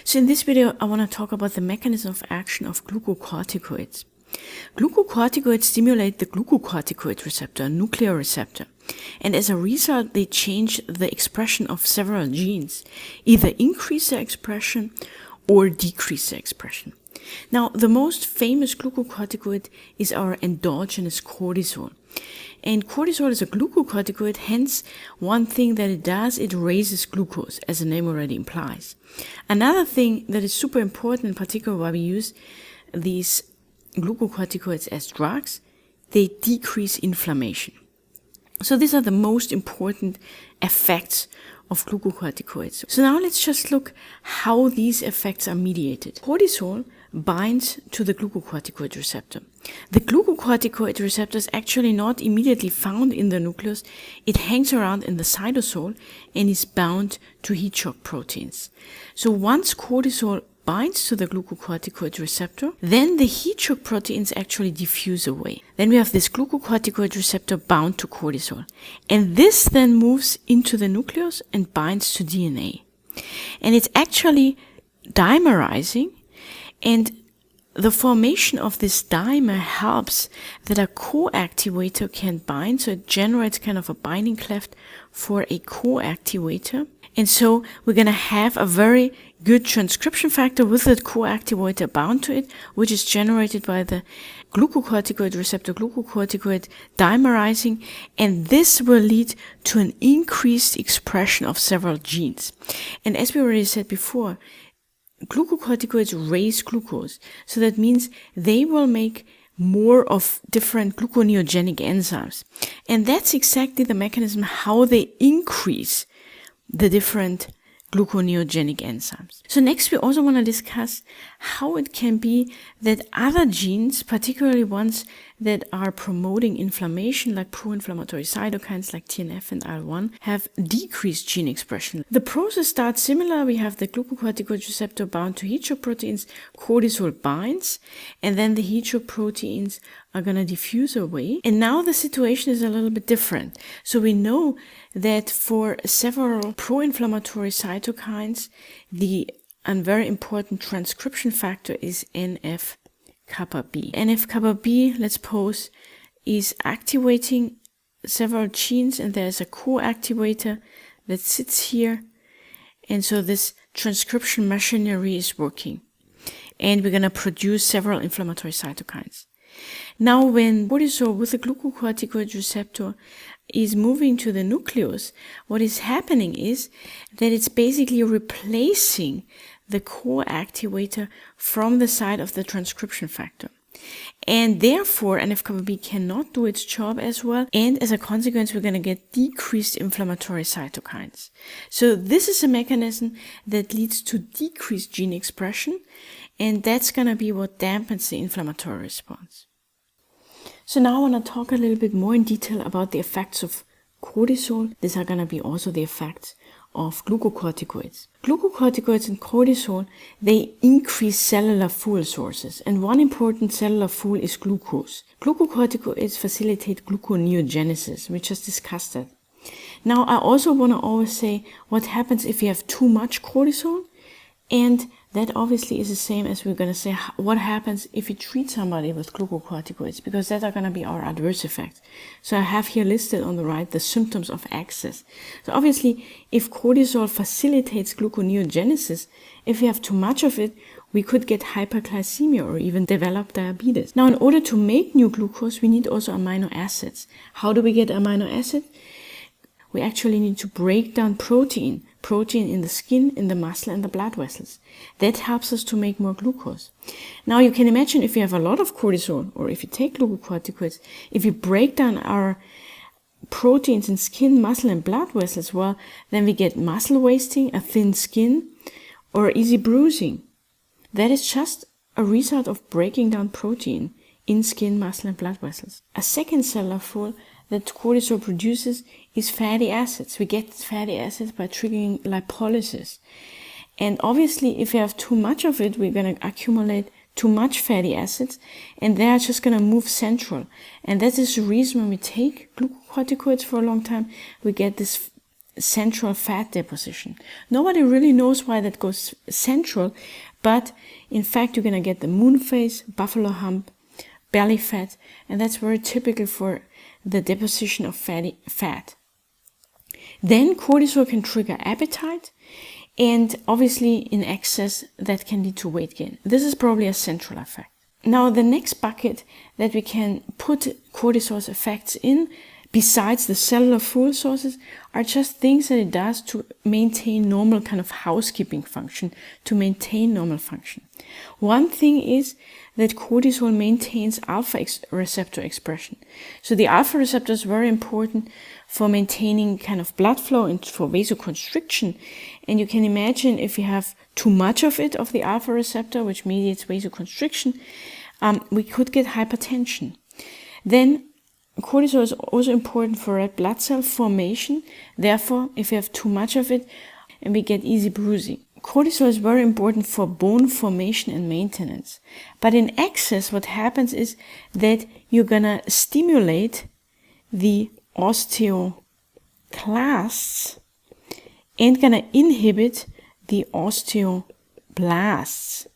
So in this video, I want to talk about the mechanism of action of glucocorticoids. Glucocorticoids stimulate the glucocorticoid receptor, a nuclear receptor. And as a result, they change the expression of several genes, either increase their expression or decrease their expression. Now, the most famous glucocorticoid is our endogenous cortisol. And cortisol is a glucocorticoid, hence one thing that it does, it raises glucose, as the name already implies. Another thing that is super important, in particular why we use these glucocorticoids as drugs, they decrease inflammation. So these are the most important effects of glucocorticoids. So now let's just look how these effects are mediated. Cortisol binds to the glucocorticoid receptor. The glucocorticoid receptor is actually not immediately found in the nucleus. It hangs around in the cytosol and is bound to heat shock proteins. So once cortisol binds to the glucocorticoid receptor, then the heat shock proteins actually diffuse away. Then we have this glucocorticoid receptor bound to cortisol. And this then moves into the nucleus and binds to DNA. And it's actually dimerizing, and the formation of this dimer helps that a coactivator can bind, so it generates kind of a binding cleft for a coactivator. And so we're going to have a very good transcription factor with the coactivator bound to it, which is generated by the glucocorticoid receptor, glucocorticoid dimerizing, and this will lead to an increased expression of several genes. And as we already said before, glucocorticoids raise glucose, so that means they will make more of different gluconeogenic enzymes. And that's exactly the mechanism how they increase the different gluconeogenic enzymes. So next we also want to discuss how it can be that other genes, particularly ones that are promoting inflammation like pro-inflammatory cytokines like TNF and IL-1, have decreased gene expression. The process starts similar. We have the glucocorticoid receptor bound to heat shock proteins, cortisol binds, and then the heat shock proteins are going to diffuse away. And now the situation is a little bit different. So we know that for several pro-inflammatory cytokines, a very important transcription factor is NF-kappa B. NF-kappa B, let's suppose, is activating several genes, and there's a co-activator that sits here. And so this transcription machinery is working. And we're going to produce several inflammatory cytokines. Now, when cortisol with the glucocorticoid receptor is moving to the nucleus, what is happening is that it's basically replacing the co-activator from the side of the transcription factor. And therefore, NF-kappa B cannot do its job as well. And as a consequence, we're going to get decreased inflammatory cytokines. So this is a mechanism that leads to decreased gene expression. And that's going to be what dampens the inflammatory response. So now I want to talk a little bit more in detail about the effects of cortisol. These are going to be also the effects of glucocorticoids. Glucocorticoids and cortisol, they increase cellular fuel sources. And one important cellular fuel is glucose. Glucocorticoids facilitate gluconeogenesis. We just discussed that. Now I also want to always say what happens if you have too much cortisol, and that obviously is the same as we're going to say what happens if you treat somebody with glucocorticoids, because that are going to be our adverse effects. So I have here listed on the right the symptoms of excess. So obviously, if cortisol facilitates gluconeogenesis, if we have too much of it, we could get hyperglycemia or even develop diabetes. Now, in order to make new glucose, we need also amino acids. How do we get amino acids? We actually need to break down protein in the skin, in the muscle, and the blood vessels. That helps us to make more glucose. Now you can imagine if you have a lot of cortisol, or if you take glucocorticoids, if you break down our proteins in skin, muscle, and blood vessels, well, then we get muscle wasting, a thin skin, or easy bruising. That is just a result of breaking down protein in skin, muscle, and blood vessels. A second cellular fuel that cortisol produces is fatty acids. We get fatty acids by triggering lipolysis. And obviously, if you have too much of it, we're going to accumulate too much fatty acids, and they are just going to move central. And that is the reason when we take glucocorticoids for a long time, we get this central fat deposition. Nobody really knows why that goes central, but in fact you're going to get the moon phase, buffalo hump, belly fat, and that's very typical for the deposition of fatty fat. Then cortisol can trigger appetite, and obviously in excess that can lead to weight gain. This is probably a central effect. Now the next bucket that we can put cortisol's effects in, besides the cellular fuel sources, are just things that it does to maintain normal kind of housekeeping function, to maintain normal function. One thing is that cortisol maintains alpha receptor expression. So the alpha receptor is very important for maintaining kind of blood flow and for vasoconstriction. And you can imagine if you have too much of it, of the alpha receptor, which mediates vasoconstriction, we could get hypertension. Then cortisol is also important for red blood cell formation. Therefore, if you have too much of it, and we get easy bruising. Cortisol is very important for bone formation and maintenance. But in excess, what happens is that you're gonna stimulate the osteoclasts and gonna inhibit the osteoblasts.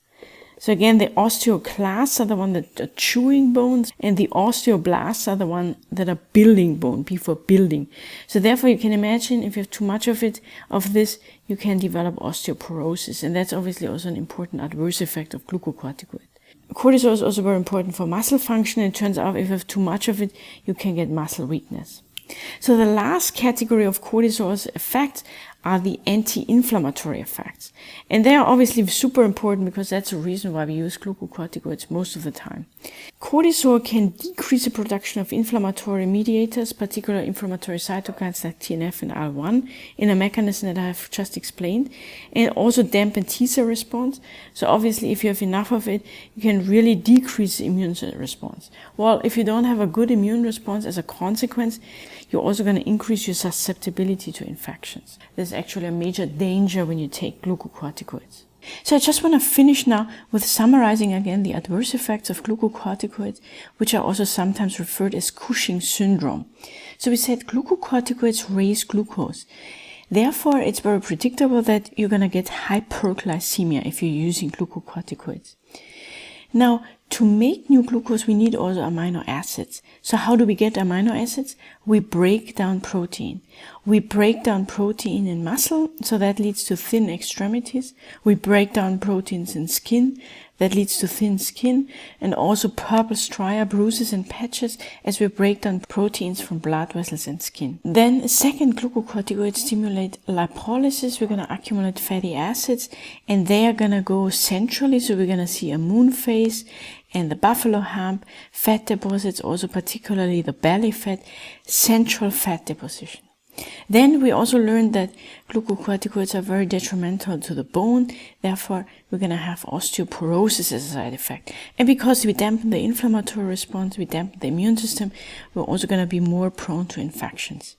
So again, the osteoclasts are the one that are chewing bones, and the osteoblasts are the one that are building bone, B for building. So therefore you can imagine if you have too much of it, of this, you can develop osteoporosis, and that's obviously also an important adverse effect of glucocorticoid. Cortisol is also very important for muscle function, and it turns out if you have too much of it, you can get muscle weakness. So the last category of cortisol's effects are the anti-inflammatory effects. And they are obviously super important because that's the reason why we use glucocorticoids most of the time. Cortisol can decrease the production of inflammatory mediators, particularly inflammatory cytokines like TNF and IL-1, in a mechanism that I have just explained, and also dampen T-cell response. So obviously if you have enough of it, you can really decrease the immune response. Well, if you don't have a good immune response as a consequence, you're also going to increase your susceptibility to infections. There's actually a major danger when you take glucocorticoids. So I just want to finish now with summarizing again the adverse effects of glucocorticoids, which are also sometimes referred as Cushing syndrome. So we said glucocorticoids raise glucose. Therefore, it's very predictable that you're going to get hyperglycemia if you're using glucocorticoids. Now, to make new glucose, we need also amino acids. So how do we get amino acids? We break down protein. We break down protein in muscle, so that leads to thin extremities. We break down proteins in skin, that leads to thin skin, and also purple striae, bruises and patches as we break down proteins from blood vessels and skin. Then second, glucocorticoids stimulate lipolysis. We're going to accumulate fatty acids, and they are going to go centrally, so we're going to see a moon phase and the buffalo hump, fat deposits, also particularly the belly fat, central fat deposition. Then we also learned that glucocorticoids are very detrimental to the bone. Therefore, we're going to have osteoporosis as a side effect. And because we dampen the inflammatory response, we dampen the immune system, we're also going to be more prone to infections.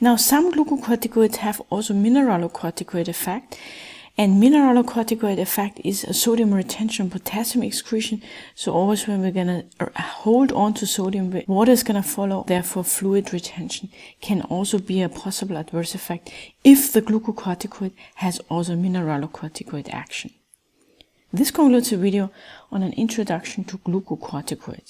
Now, some glucocorticoids have also mineralocorticoid effect. And mineralocorticoid effect is a sodium retention, potassium excretion. So always when we're going to hold on to sodium, water is going to follow. Therefore, fluid retention can also be a possible adverse effect if the glucocorticoid has also mineralocorticoid action. This concludes the video on an introduction to glucocorticoids.